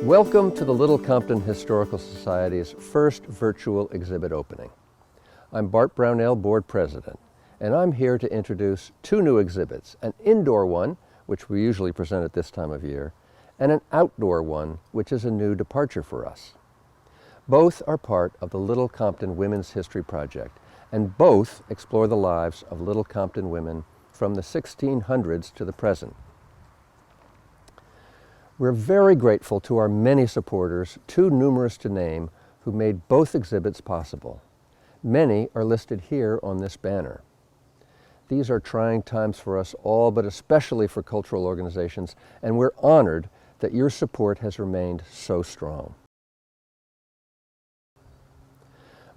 Welcome to the Little Compton Historical Society's first virtual exhibit opening. I'm Bart Brownell, Board President, and I'm here to introduce two new exhibits, an indoor one, which we usually present at this time of year, and an outdoor one, which is a new departure for us. Both are part of the Little Compton Women's History Project, and both explore the lives of Little Compton women from the 1600s to the present. We're very grateful to our many supporters, too numerous to name, who made both exhibits possible. Many are listed here on this banner. These are trying times for us all, but especially for cultural organizations, and we're honored that your support has remained so strong.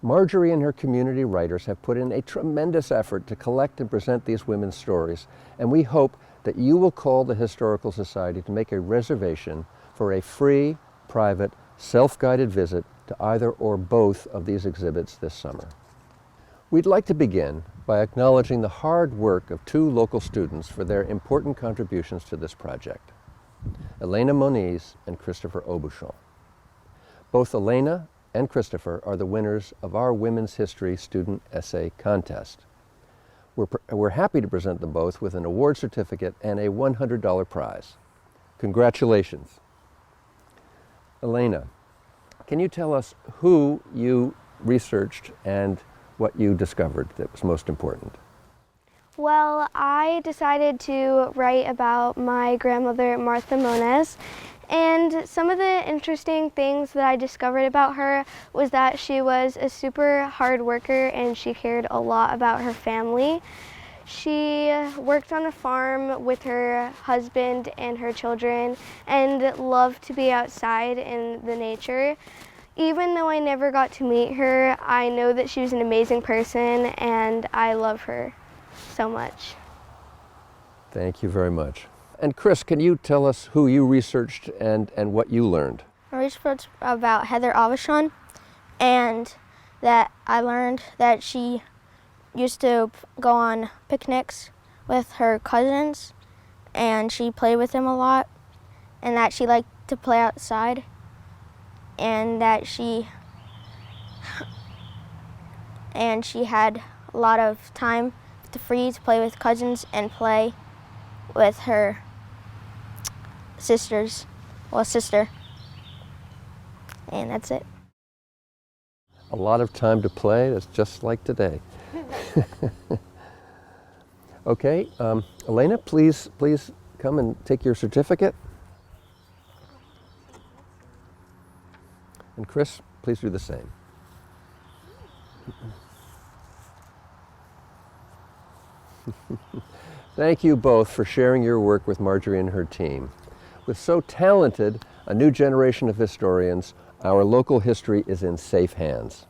Marjory and her community writers have put in a tremendous effort to collect and present these women's stories, and we hope that you will call the Historical Society to make a reservation for a free, private, self-guided visit to either or both of these exhibits this summer. We'd like to begin by acknowledging the hard work of two local students for their important contributions to this project, Elena Munez and Christopher Aubuchon. Both Elena and Christopher are the winners of our Women's History Student Essay Contest. We're happy to present them both with an award certificate and a $100 prize. Congratulations. Elena, can you tell us who you researched and what you discovered that was most important? Well, I decided to write about my grandmother, Martha Munez, and some of the interesting things that I discovered about her was that she was a super hard worker and she cared a lot about her family. She worked on a farm with her husband and her children and loved to be outside in the nature. Even though I never got to meet her, I know that she was an amazing person and I love her so much. Thank you very much. And Chris, can you tell us who you researched and what you learned? I researched about Heather Aubuchon, and that I learned that she used to go on picnics with her cousins, and she played with them a lot, and that she liked to play outside, and that she had a lot of time free to play with cousins and play with her sister, and that's it. A lot of time to play, that's just like today. Okay, Elena, please come and take your certificate. And Chris, please do the same. Thank you both for sharing your work with Marjory and her team. With so talented a new generation of historians, our local history is in safe hands.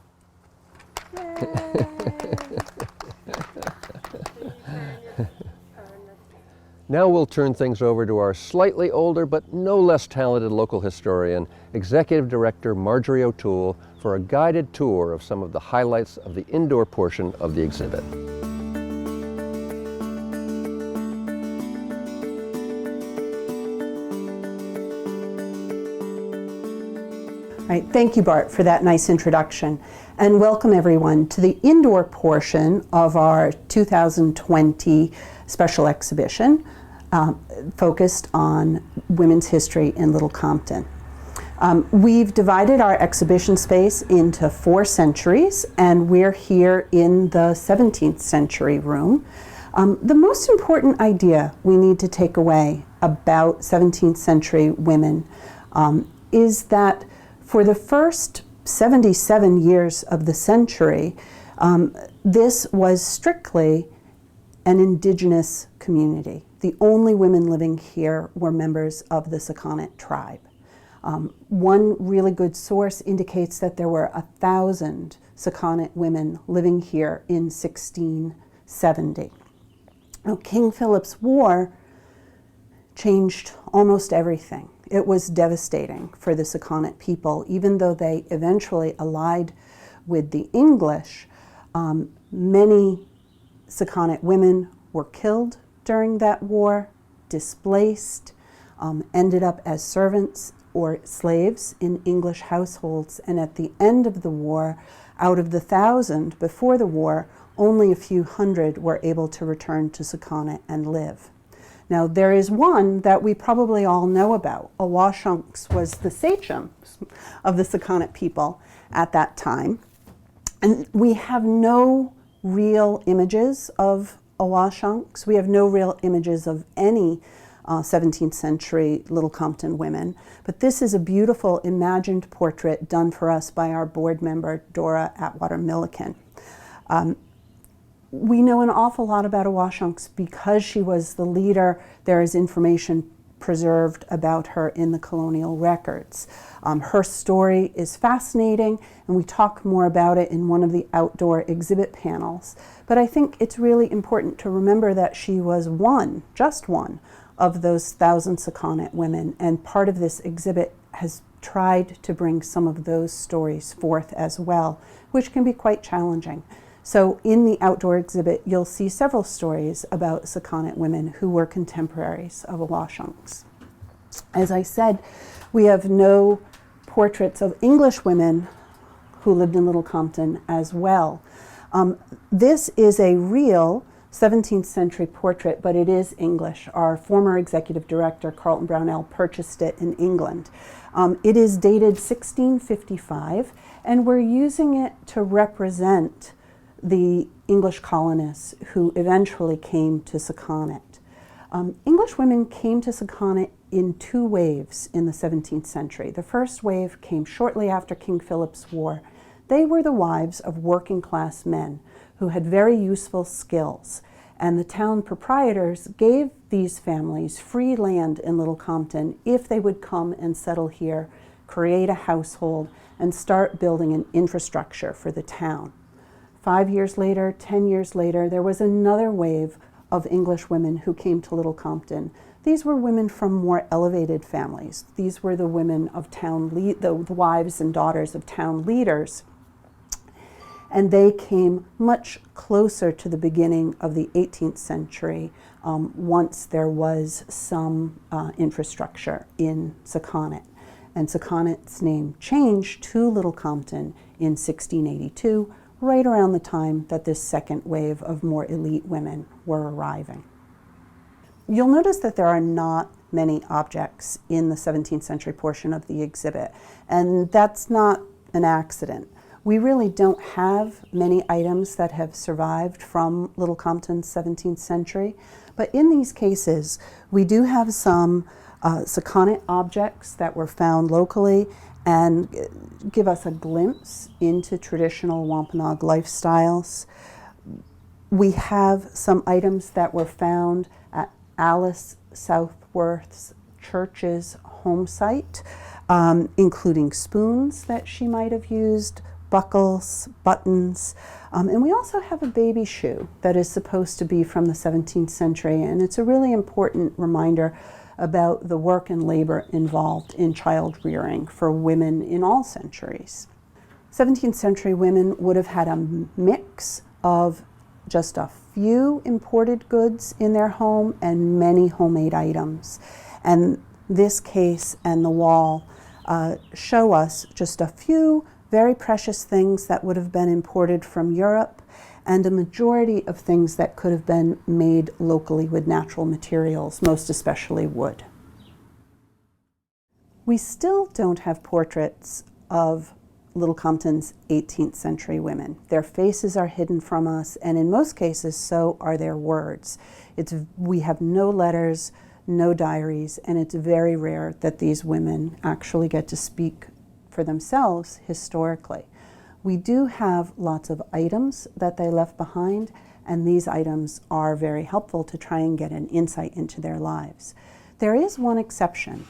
Now we'll turn things over to our slightly older but no less talented local historian, Executive Director Marjory O'Toole, for a guided tour of some of the highlights of the indoor portion of the exhibit. All right, thank you, Bart, for that nice introduction. And welcome everyone to the indoor portion of our 2020 special exhibition focused on women's history in Little Compton. We've divided our exhibition space into 4 centuries, and we're here in the 17th century room. The most important idea we need to take away about 17th century women is that for the first 77 years of the century, this was strictly an indigenous community. The only women living here were members of the Sakonnet tribe. One really good source indicates that there were 1,000 Sakonnet women living here in 1670. Now, King Philip's War changed almost everything. It was devastating for the Sakonnet people. Even though they eventually allied with the English, many Sakonnet women were killed during that war, displaced, ended up as servants or slaves in English households, and at the end of the war, out of the 1,000 before the war, only a few hundred were able to return to Sakonnet and live. Now, there is one that we probably all know about. Awashonks was the sachem of the Sakonnet people at that time. And we have no real images of Awashonks. We have no real images of any 17th century Little Compton women. But this is a beautiful imagined portrait done for us by our board member, Dora Atwater-Milliken. We know an awful lot about Awashonks because she was the leader. There is information preserved about her in the colonial records. Her story is fascinating, and we talk more about it in one of the outdoor exhibit panels. But I think it's really important to remember that she was one, just one, of those 1,000 Sakonnet women, and part of this exhibit has tried to bring some of those stories forth as well, which can be quite challenging. So in the outdoor exhibit, you'll see several stories about Sakonnet women who were contemporaries of Awashonks. As I said, we have no portraits of English women who lived in Little Compton as well. This is a real 17th century portrait, but it is English. Our former executive director, Carlton Brownell, purchased it in England. It is dated 1655, and we're using it to represent the English colonists who eventually came to Sakonnet. English women came to Sakonnet in two waves in the 17th century. The first wave came shortly after King Philip's War. They were the wives of working class men who had very useful skills, and the town proprietors gave these families free land in Little Compton if they would come and settle here, create a household, and start building an infrastructure for the town. 5 years later, 10 years later, there was another wave of English women who came to Little Compton. These were women from more elevated families. These were the women of town, the wives and daughters of town leaders. And they came much closer to the beginning of the 18th century once there was some infrastructure in Sakonnet. And Sakonnet's name changed to Little Compton in 1682, right around the time that this second wave of more elite women were arriving. You'll notice that there are not many objects in the 17th century portion of the exhibit, and that's not an accident. We really don't have many items that have survived from Little Compton's 17th century, but in these cases, we do have some Sakonnet objects that were found locally and give us a glimpse into traditional Wampanoag lifestyles. We have some items that were found at Alice Southworth's church's home site, including spoons that she might have used, buckles, buttons, and we also have a baby shoe that is supposed to be from the 17th century, and it's a really important reminder about the work and labor involved in child rearing for women in all centuries. 17th century women would have had a mix of just a few imported goods in their home and many homemade items. And this case and the wall show us just a few very precious things that would have been imported from Europe, and a majority of things that could have been made locally with natural materials, most especially wood. We still don't have portraits of Little Compton's 18th century women. Their faces are hidden from us, and in most cases, so are their words. We have no letters, no diaries, and it's very rare that these women actually get to speak for themselves historically. We do have lots of items that they left behind, and these items are very helpful to try and get an insight into their lives. There is one exception.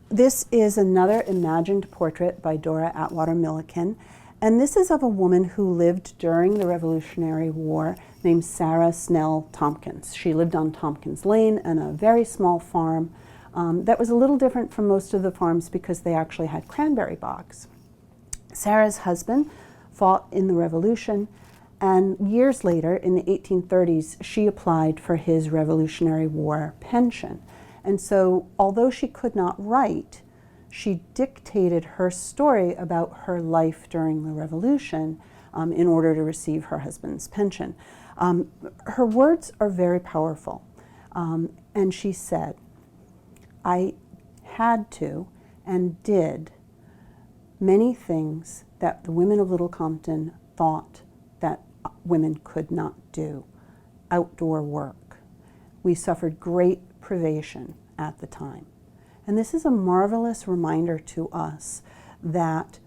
This is another imagined portrait by Dora Atwater-Milliken, and this is of a woman who lived during the Revolutionary War named Sara Snell Tompkins. She lived on Tompkins Lane on a very small farm that was a little different from most of the farms because they actually had cranberry bogs. Sara's husband fought in the Revolution, and years later, in the 1830s, she applied for his Revolutionary War pension. And so, although she could not write, she dictated her story about her life during the Revolution in order to receive her husband's pension. Her words are very powerful. And she said, "I had to and did many things that the women of Little Compton thought that women could not do. Outdoor work. We suffered great privation at the time." And this is a marvelous reminder to us that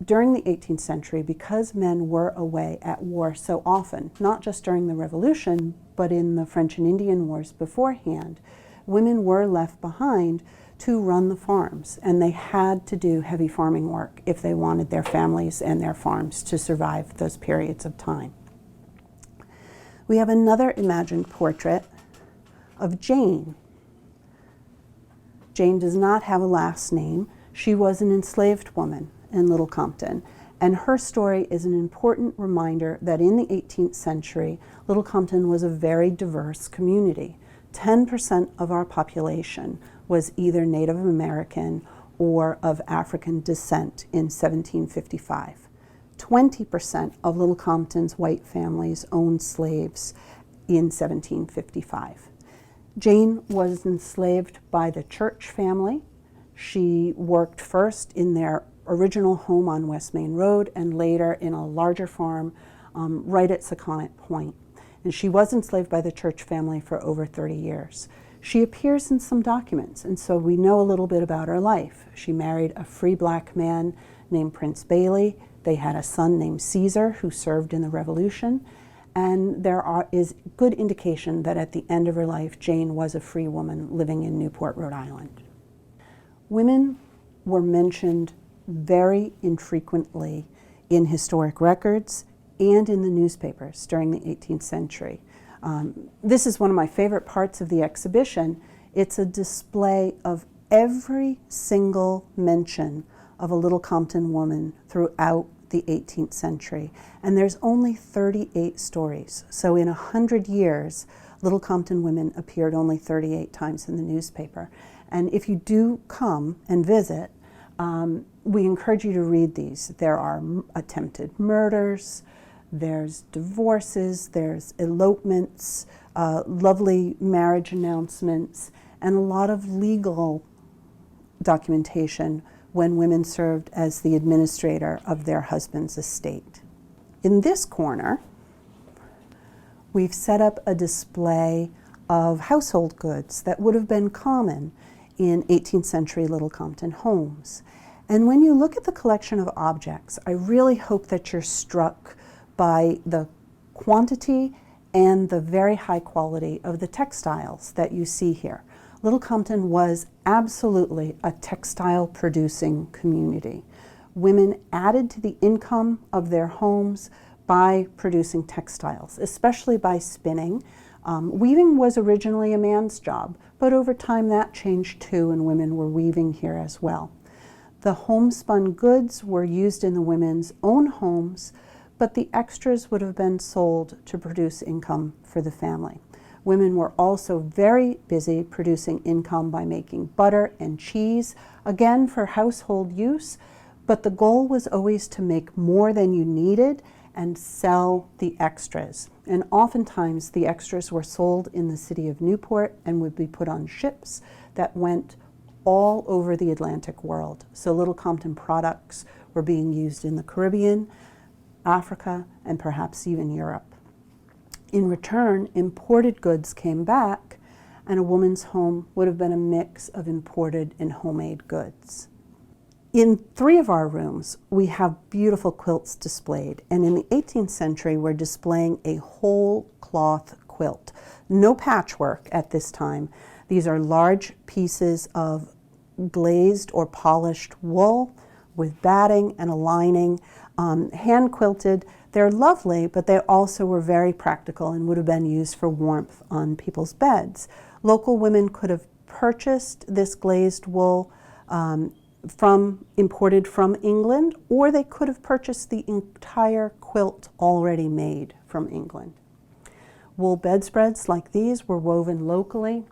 during the 18th century, because men were away at war so often, not just during the Revolution, but in the French and Indian Wars beforehand, women were left behind to run the farms, and they had to do heavy farming work if they wanted their families and their farms to survive those periods of time. We have another imagined portrait of Jane. Jane does not have a last name. She was an enslaved woman in Little Compton, and her story is an important reminder that in the 18th century, Little Compton was a very diverse community. 10% of our population was either Native American or of African descent in 1755. 20% of Little Compton's white families owned slaves in 1755. Jane was enslaved by the Church family. She worked first in their original home on West Main Road and later in a larger farm right at Saconnet Point. And she was enslaved by the Church family for over 30 years. She appears in some documents, and so we know a little bit about her life. She married a free black man named Prince Bayley. They had a son named Caesar who served in the Revolution. And there is good indication that at the end of her life, Jane was a free woman living in Newport, Rhode Island. Women were mentioned very infrequently in historic records and in the newspapers during the 18th century. This is one of my favorite parts of the exhibition. It's a display of every single mention of a Little Compton woman throughout the 18th century. And there's only 38 stories. So in 100 years, Little Compton women appeared only 38 times in the newspaper. And if you do come and visit, we encourage you to read these. There are attempted murders, there's divorces, there's elopements, lovely marriage announcements, and a lot of legal documentation when women served as the administrator of their husband's estate. In this corner, we've set up a display of household goods that would have been common in 18th century Little Compton homes. And when you look at the collection of objects, I really hope that you're struck by the quantity and the very high quality of the textiles that you see here. Little Compton was absolutely a textile producing community. Women added to the income of their homes by producing textiles, especially by spinning. Weaving was originally a man's job, but over time that changed too, and women were weaving here as well. The homespun goods were used in the women's own homes, but the extras would have been sold to produce income for the family. Women were also very busy producing income by making butter and cheese, again for household use, but the goal was always to make more than you needed and sell the extras. And oftentimes the extras were sold in the city of Newport and would be put on ships that went all over the Atlantic world. So Little Compton products were being used in the Caribbean, Africa, and perhaps even Europe. In return, imported goods came back, and a woman's home would have been a mix of imported and homemade goods. In 3 of our rooms, we have beautiful quilts displayed, and in the 18th century, we're displaying a whole cloth quilt. No patchwork at this time. These are large pieces of glazed or polished wool with batting and a lining, hand quilted. They're lovely, but they also were very practical and would have been used for warmth on people's beds. Local women could have purchased this glazed wool imported from England, or they could have purchased the entire quilt already made from England. Wool bedspreads like these were woven locally,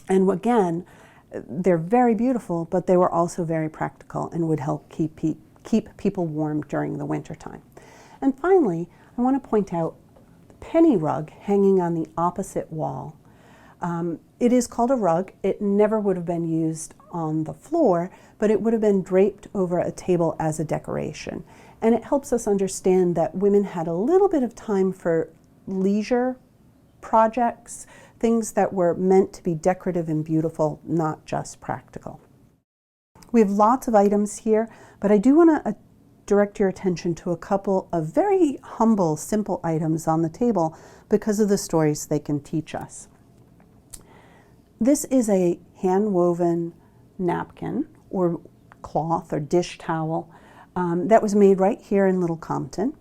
and again, They're very beautiful, but they were also very practical and would help keep people warm during the wintertime. And finally, I want to point out the penny rug hanging on the opposite wall. It is called a rug. It never would have been used on the floor, but it would have been draped over a table as a decoration. And it helps us understand that women had a little bit of time for leisure projects, things that were meant to be decorative and beautiful, not just practical. We have lots of items here, but I do want to direct your attention to a couple of very humble, simple items on the table because of the stories they can teach us. This is a hand-woven napkin or cloth or dish towel that was made right here in Little Compton.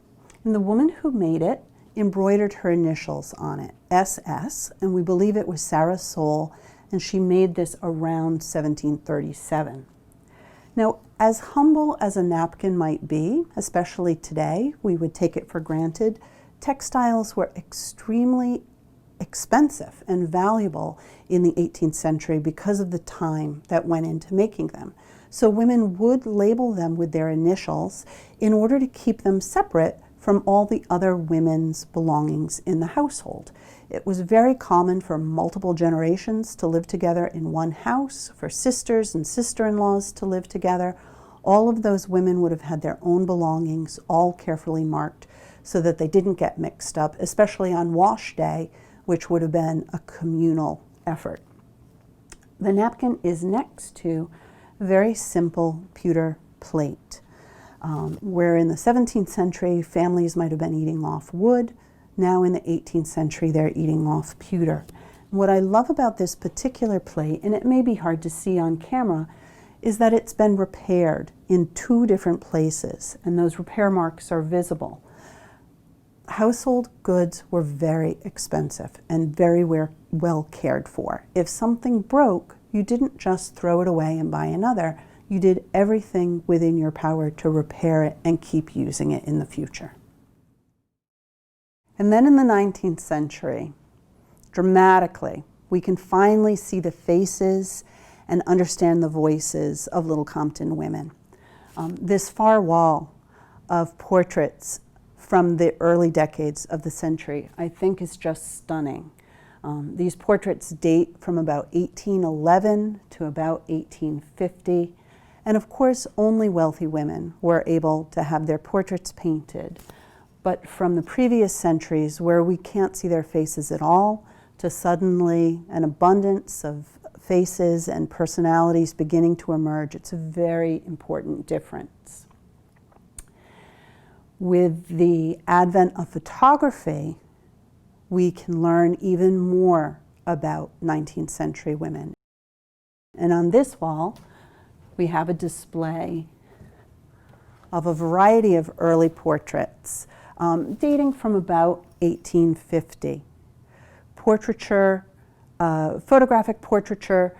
And the woman who made it embroidered her initials on it, SS, and we believe it was Sara Soule, and she made this around 1737. Now, as humble as a napkin might be, especially today, we would take it for granted, textiles were extremely expensive and valuable in the 18th century because of the time that went into making them. So women would label them with their initials in order to keep them separate from all the other women's belongings in the household. It was very common for multiple generations to live together in one house, for sisters and sister-in-laws to live together. All of those women would have had their own belongings, all carefully marked, so that they didn't get mixed up, especially on wash day, which would have been a communal effort. The napkin is next to a very simple pewter plate, where in the 17th century families might have been eating off wood. Now in the 18th century they're eating off pewter. And what I love about this particular plate, and it may be hard to see on camera, is that it's been repaired in 2 different places, and those repair marks are visible. Household goods were very expensive and very well cared for. If something broke, you didn't just throw it away and buy another. You did everything within your power to repair it and keep using it in the future. And then in the 19th century, dramatically, we can finally see the faces and understand the voices of Little Compton women. This far wall of portraits from the early decades of the century, I think, is just stunning. These portraits date from about 1811 to about 1850. And of course, only wealthy women were able to have their portraits painted. But from the previous centuries, where we can't see their faces at all, to suddenly an abundance of faces and personalities beginning to emerge, it's a very important difference. With the advent of photography, we can learn even more about 19th century women. And on this wall, we have a display of a variety of early portraits dating from about 1850. Portraiture, photographic portraiture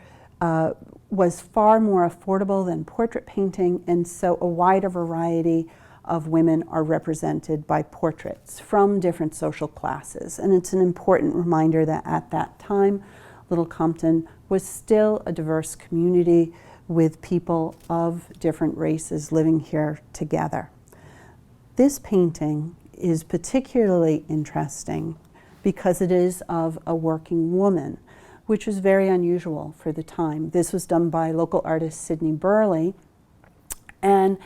was far more affordable than portrait painting, and so a wider variety of women are represented by portraits from different social classes. And it's an important reminder that at that time, Little Compton was still a diverse community with people of different races living here together. This painting is particularly interesting because it is of a working woman, which was very unusual for the time. This was done by local artist Sidney Burley, and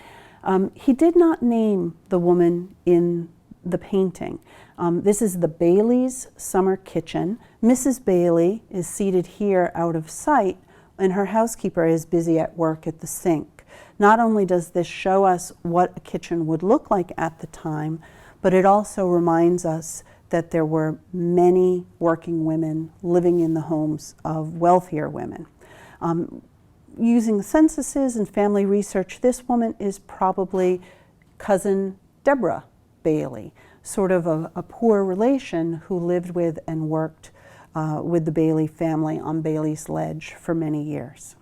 he did not name the woman in the painting. This is the Bayley's summer kitchen. Mrs. Bayley is seated here out of sight, and her housekeeper is busy at work at the sink. Not only does this show us what a kitchen would look like at the time, but it also reminds us that there were many working women living in the homes of wealthier women. Using censuses and family research, this woman is probably cousin Deborah Bayley, sort of a poor relation who lived with and worked with the Bayley family on Bayley's Ledge for many years.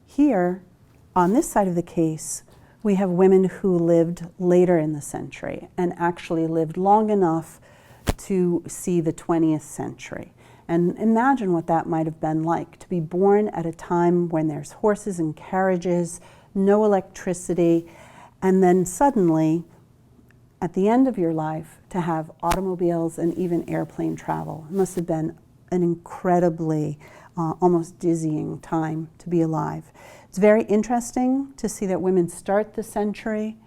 Here, on this side of the case, we have women who lived later in the century and actually lived long enough to see the 20th century. And imagine what that might have been like, to be born at a time when there's horses and carriages, no electricity, and then suddenly, at the end of your life, to have automobiles and even airplane travel. It must have been an incredibly, almost dizzying time to be alive. It's very interesting to see that women start the century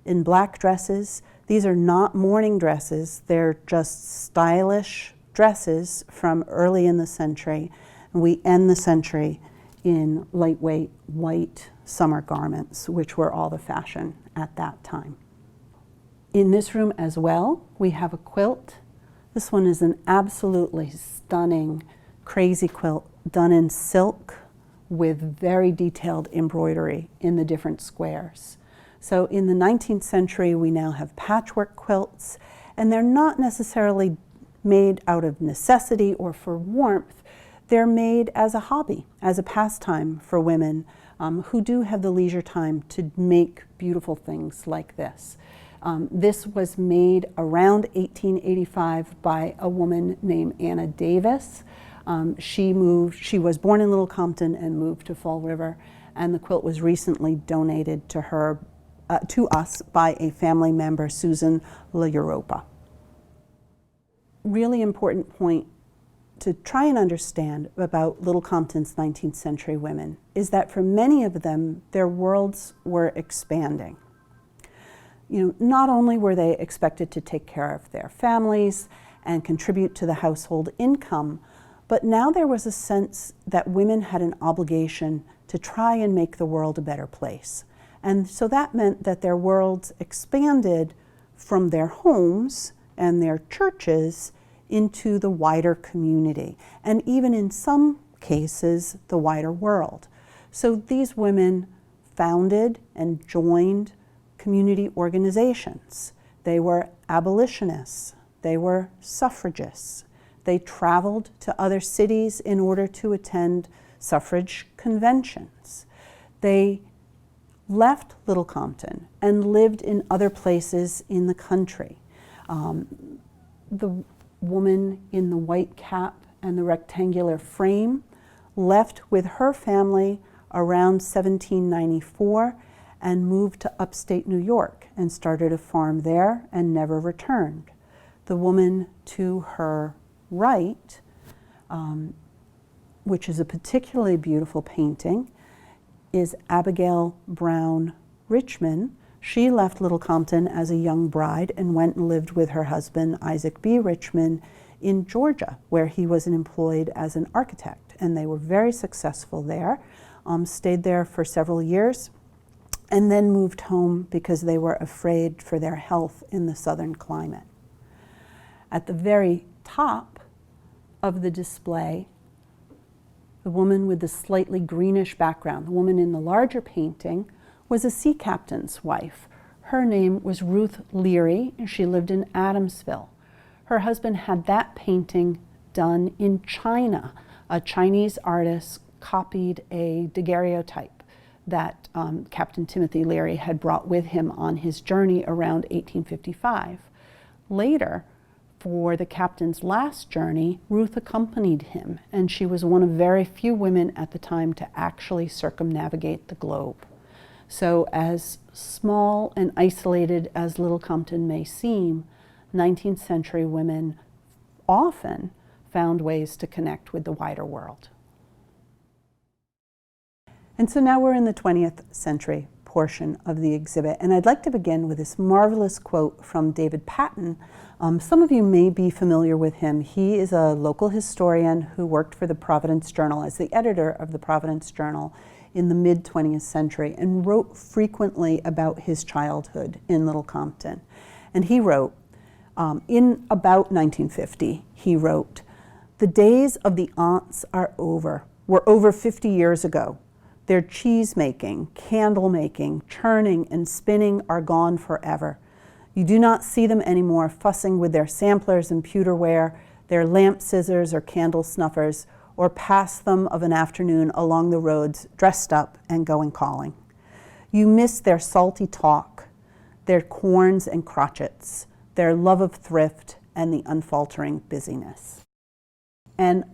in black dresses. These are not mourning dresses, they're just stylish dresses from early in the century. And we end the century in lightweight white summer garments, which were all the fashion at that time. In this room as well, we have a quilt. This one is an absolutely stunning, crazy quilt done in silk with very detailed embroidery in the different squares. So in the 19th century, we now have patchwork quilts, and they're not necessarily made out of necessity or for warmth. They're made as a hobby, as a pastime for women who do have the leisure time to make beautiful things like this. This was made around 1885 by a woman named Anna Davis. She was born in Little Compton and moved to Fall River, and the quilt was recently donated to her, to us by a family member, Susan La Europa. Really important point to try and understand about Little Compton's 19th century women is that for many of them, their worlds were expanding. Not only were they expected to take care of their families and contribute to the household income, but now there was a sense that women had an obligation to try and make the world a better place. And so that meant that their worlds expanded from their homes and their churches into the wider community, and even in some cases, the wider world. So these women founded and joined community organizations. They were abolitionists, they were suffragists. They traveled to other cities in order to attend suffrage conventions. They left Little Compton and lived in other places in the country. The woman in the white cap and the rectangular frame left with her family around 1794 and moved to upstate New York and started a farm there and never returned. The woman to her right, which is a particularly beautiful painting, is Abigail Brown Richmond. She left Little Compton as a young bride and went and lived with her husband, Isaac B. Richmond, in Georgia, where he was employed as an architect. And they were very successful there, stayed there for several years, and then moved home because they were afraid for their health in the southern climate. At the very top of the display, the woman with the slightly greenish background, the woman in the larger painting, was a sea captain's wife. Her name was Ruth Leary, and she lived in Adamsville. Her husband had that painting done in China. A Chinese artist copied a daguerreotype that Captain Timothy Leary had brought with him on his journey around 1855. Later, for the captain's last journey, Ruth accompanied him, and she was one of very few women at the time to actually circumnavigate the globe. So as small and isolated as Little Compton may seem, 19th century women often found ways to connect with the wider world. And so now we're in the 20th century portion of the exhibit, and I'd like to begin with this marvelous quote from David Patten. Some of you may be familiar with him. He is a local historian who worked for the Providence Journal as the editor of the Providence Journal in the mid-20th century and wrote frequently about his childhood in Little Compton. And he wrote, in about 1950, he wrote, "The days of the aunts were over 50 years ago. Their cheese making, candle making, churning, and spinning are gone forever. You do not see them anymore fussing with their samplers and pewterware, their lamp scissors or candle snuffers, or pass them of an afternoon along the roads dressed up and going calling. You miss their salty talk, their corns and crotchets, their love of thrift, and the unfaltering busyness." And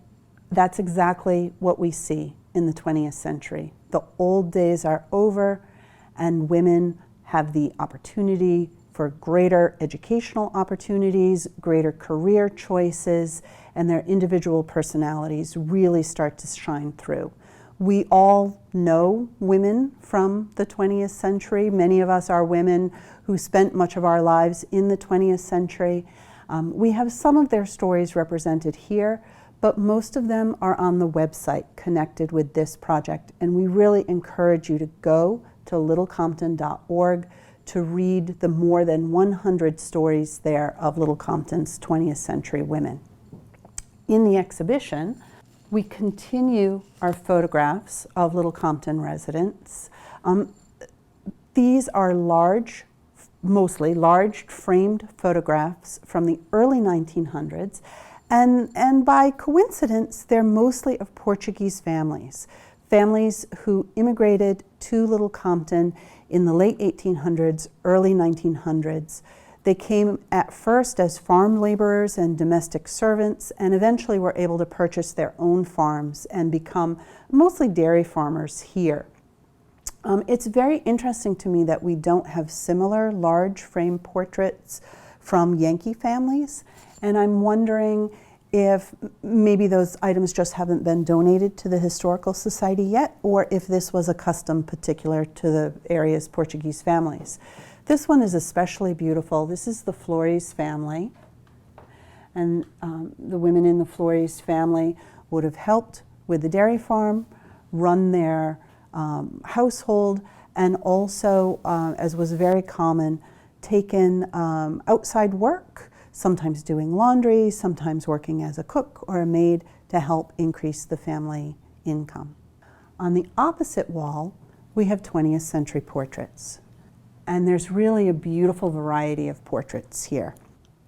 that's exactly what we see in the 20th century. The old days are over, and women have the opportunity for greater educational opportunities, greater career choices, and their individual personalities really start to shine through. We all know women from the 20th century. Many of us are women who spent much of our lives in the 20th century. We have some of their stories represented here, but most of them are on the website connected with this project, and we really encourage you to go to littlecompton.org to read the more than 100 stories there of Little Compton's 20th century women. In the exhibition, we continue our photographs of Little Compton residents. These are large, mostly large framed photographs from the early 1900s, and by coincidence, they're mostly of Portuguese families who immigrated to Little Compton in the late 1800s, early 1900s. They came at first as farm laborers and domestic servants, and eventually were able to purchase their own farms and become mostly dairy farmers here. It's very interesting to me that we don't have similar large frame portraits from Yankee families, and I'm wondering if maybe those items just haven't been donated to the Historical Society yet, or if this was a custom particular to the area's Portuguese families. This one is especially beautiful. This is the Flores family, and the women in the Flores family would have helped with the dairy farm, run their household, and also, as was very common, taken outside work, sometimes doing laundry, sometimes working as a cook or a maid to help increase the family income. On the opposite wall, we have 20th century portraits. And there's really a beautiful variety of portraits here.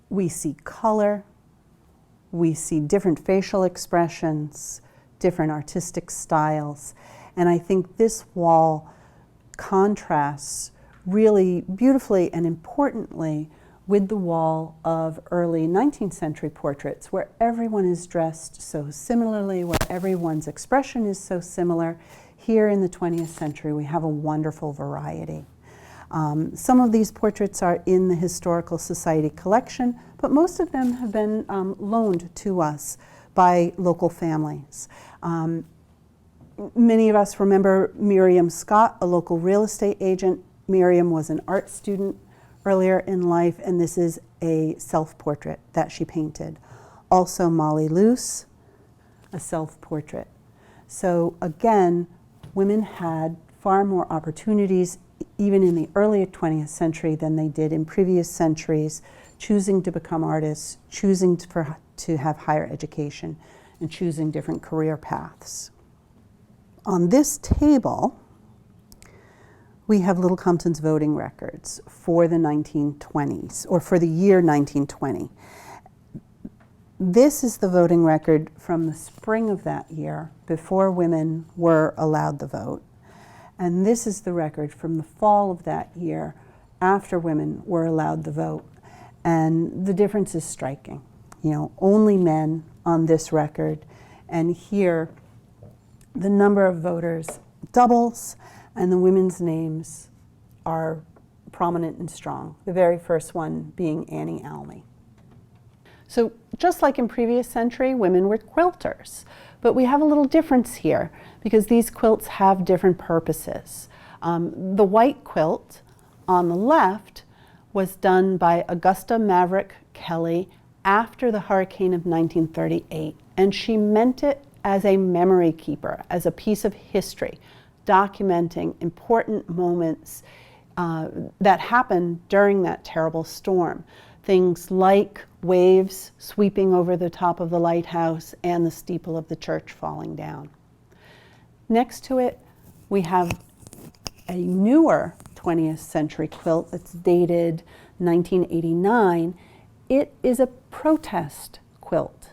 We see color, we see different facial expressions, different artistic styles, and I think this wall contrasts really beautifully and importantly with the wall of early 19th century portraits, where everyone is dressed so similarly, where everyone's expression is so similar. Here in the 20th century, we have a wonderful variety. Some of these portraits are in the Historical Society collection, but most of them have been loaned to us by local families. Many of us remember Miriam Scott, a local real estate agent. Miriam was an art student earlier in life, and this is a self-portrait that she painted. Also Molly Luce, a self-portrait. So again, women had far more opportunities even in the early 20th century than they did in previous centuries, choosing to become artists, choosing to have higher education, and choosing different career paths. On this table, we have Little Compton's voting records for the 1920s, or for the year 1920. This is the voting record from the spring of that year, before women were allowed the vote. And this is the record from the fall of that year, after women were allowed the vote. And the difference is striking. You know, only men on this record, and here the number of voters doubles, and the women's names are prominent and strong, the very first one being Annie Almy. So just like in previous century, women were quilters, but we have a little difference here because these quilts have different purposes. The white quilt on the left was done by Augusta Maverick Kelly after the hurricane of 1938, and she meant it as a memory keeper, as a piece of history, documenting important moments that happened during that terrible storm. Things like waves sweeping over the top of the lighthouse and the steeple of the church falling down. Next to it, we have a newer 20th century quilt that's dated 1989. It is a protest quilt.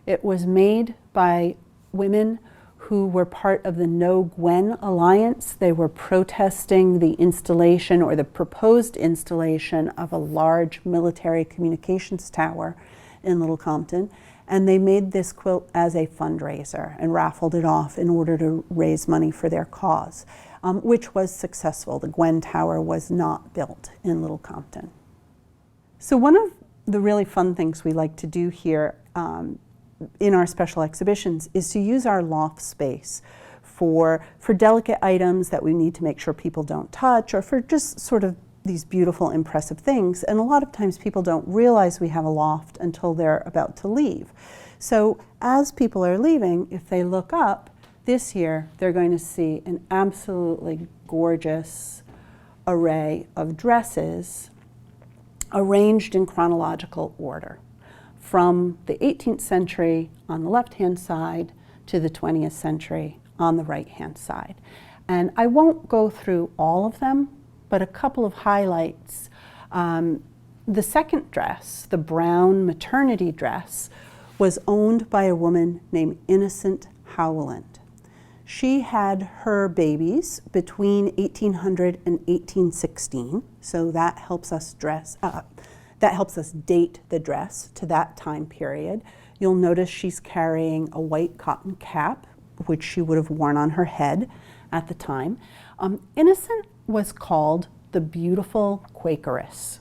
It was made by women who were part of the No Gwen Alliance. They were protesting the installation or the proposed installation of a large military communications tower in Little Compton. And they made this quilt as a fundraiser and raffled it off in order to raise money for their cause, which was successful. The Gwen Tower was not built in Little Compton. So one of the really fun things we like to do here in our special exhibitions is to use our loft space for delicate items that we need to make sure people don't touch, or for just sort of these beautiful, impressive things. And a lot of times people don't realize we have a loft until they're about to leave. So as people are leaving, if they look up, this year they're going to see an absolutely gorgeous array of dresses arranged in chronological order, from the 18th century on the left-hand side to the 20th century on the right-hand side. And I won't go through all of them, but a couple of highlights. The second dress, the brown maternity dress, was owned by a woman named Innocent Howland. She had her babies between 1800 and 1816, so that helps us date the dress to that time period. You'll notice she's carrying a white cotton cap, which she would have worn on her head at the time. Innocent was called the beautiful Quakeress.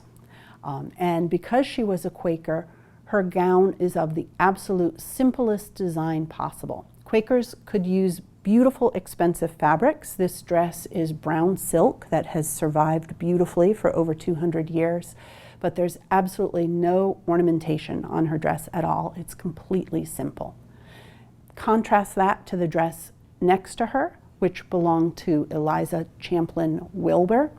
And because she was a Quaker, her gown is of the absolute simplest design possible. Quakers could use beautiful, expensive fabrics. This dress is brown silk that has survived beautifully for over 200 years, but there's absolutely no ornamentation on her dress at all. It's completely simple. Contrast that to the dress next to her, which belonged to Eliza Champlin Wilbur.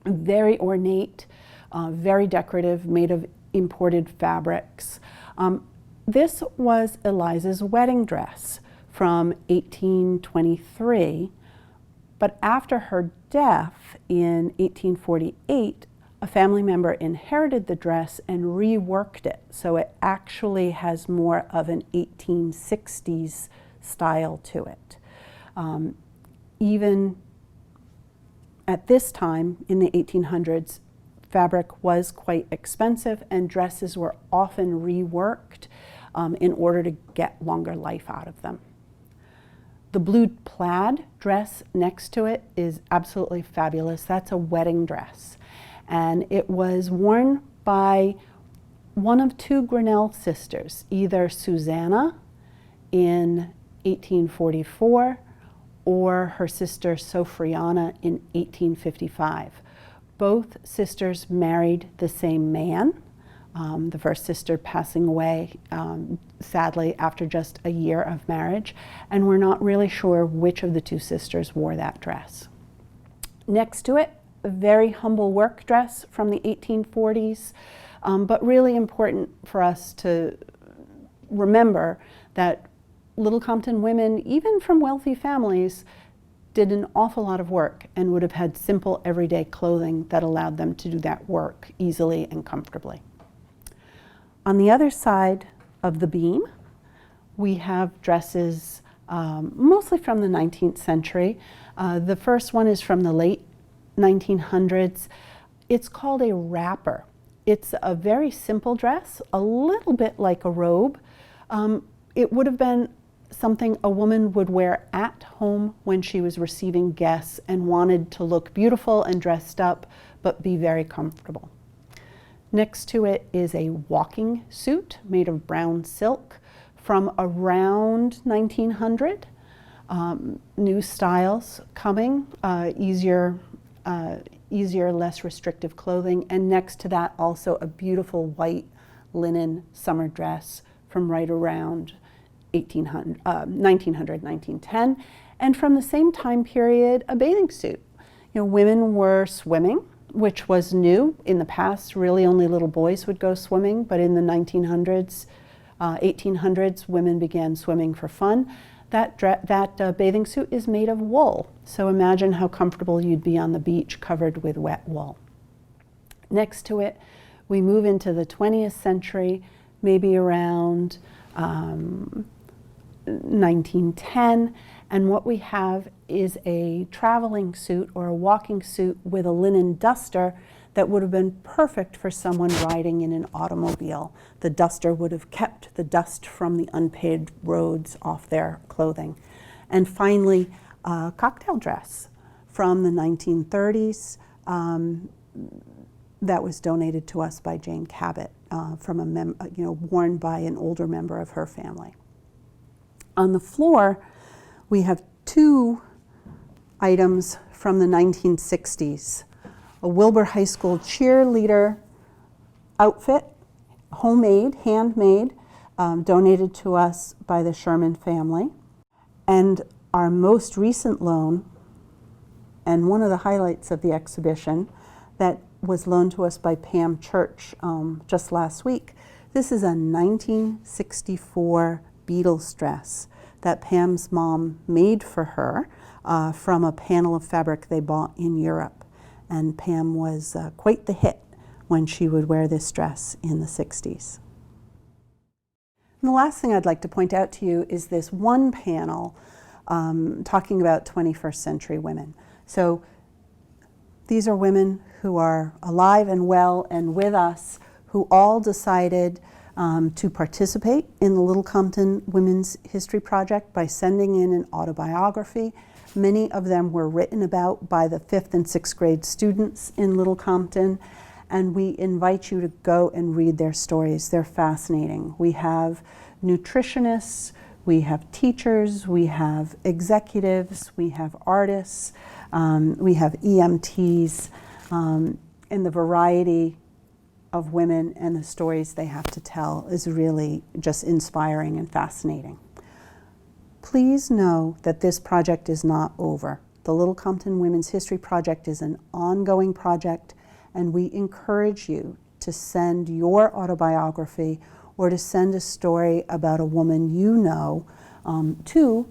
Very ornate, very decorative, made of imported fabrics. This was Eliza's wedding dress from 1823, but after her death in 1848, a family member inherited the dress and reworked it, so it actually has more of an 1860s style to it. Even at this time, in the 1800s, fabric was quite expensive and dresses were often reworked in order to get longer life out of them. The blue plaid dress next to it is absolutely fabulous. That's a wedding dress. And it was worn by one of two Grinnell sisters, either Susanna in 1844 or her sister Sophroniana in 1855. Both sisters married the same man, the first sister passing away sadly after just a year of marriage, and we're not really sure which of the two sisters wore that dress. Next to it, a very humble work dress from the 1840s, but really important for us to remember that Little Compton women, even from wealthy families, did an awful lot of work and would have had simple everyday clothing that allowed them to do that work easily and comfortably. On the other side of the beam, we have dresses mostly from the 19th century. The first one is from the late 1900s. It's called a wrapper. It's a very simple dress, a little bit like a robe. It would have been something a woman would wear at home when she was receiving guests and wanted to look beautiful and dressed up, but be very comfortable. Next to it is a walking suit made of brown silk from around 1900. New styles coming, easier, less restrictive clothing, and next to that also a beautiful white linen summer dress from right around 1900, 1910, and from the same time period, a bathing suit. You know, women were swimming, which was new. In the past, really only little boys would go swimming, but in the 1900s, 1800s, women began swimming for fun. That bathing suit is made of wool, so imagine how comfortable you'd be on the beach covered with wet wool. Next to it, we move into the 20th century, maybe around 1910, and what we have is a traveling suit or a walking suit with a linen duster that would have been perfect for someone riding in an automobile. The duster would have kept the dust from the unpaved roads off their clothing. And finally, a cocktail dress from the 1930s that was donated to us by Jane Cabot, worn by an older member of her family. On the floor, we have two items from the 1960s. A Wilbur High School cheerleader outfit, homemade, handmade, donated to us by the Sherman family. And our most recent loan, and one of the highlights of the exhibition, that was loaned to us by Pam Church just last week. This is a 1964 Beatles dress that Pam's mom made for her from a panel of fabric they bought in Europe. And Pam was quite the hit when she would wear this dress in the 60s. And the last thing I'd like to point out to you is this one panel talking about 21st century women. So these are women who are alive and well and with us, who all decided to participate in the Little Compton Women's History Project by sending in an autobiography. Many of them were written about by the 5th and 6th grade students in Little Compton, and we invite you to go and read their stories. They're fascinating. We have nutritionists, we have teachers, we have executives, we have artists, we have EMTs, and the variety of women and the stories they have to tell is really just inspiring and fascinating. Please know that this project is not over. The Little Compton Women's History Project is an ongoing project, and we encourage you to send your autobiography or to send a story about a woman you know to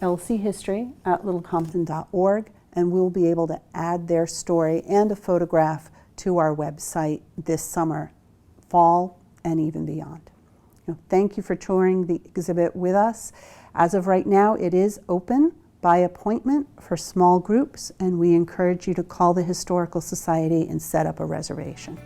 lchistory@littlecompton.org, and we'll be able to add their story and a photograph to our website this summer, fall, and even beyond. Thank you for touring the exhibit with us. As of right now, it is open by appointment for small groups, and we encourage you to call the Historical Society and set up a reservation.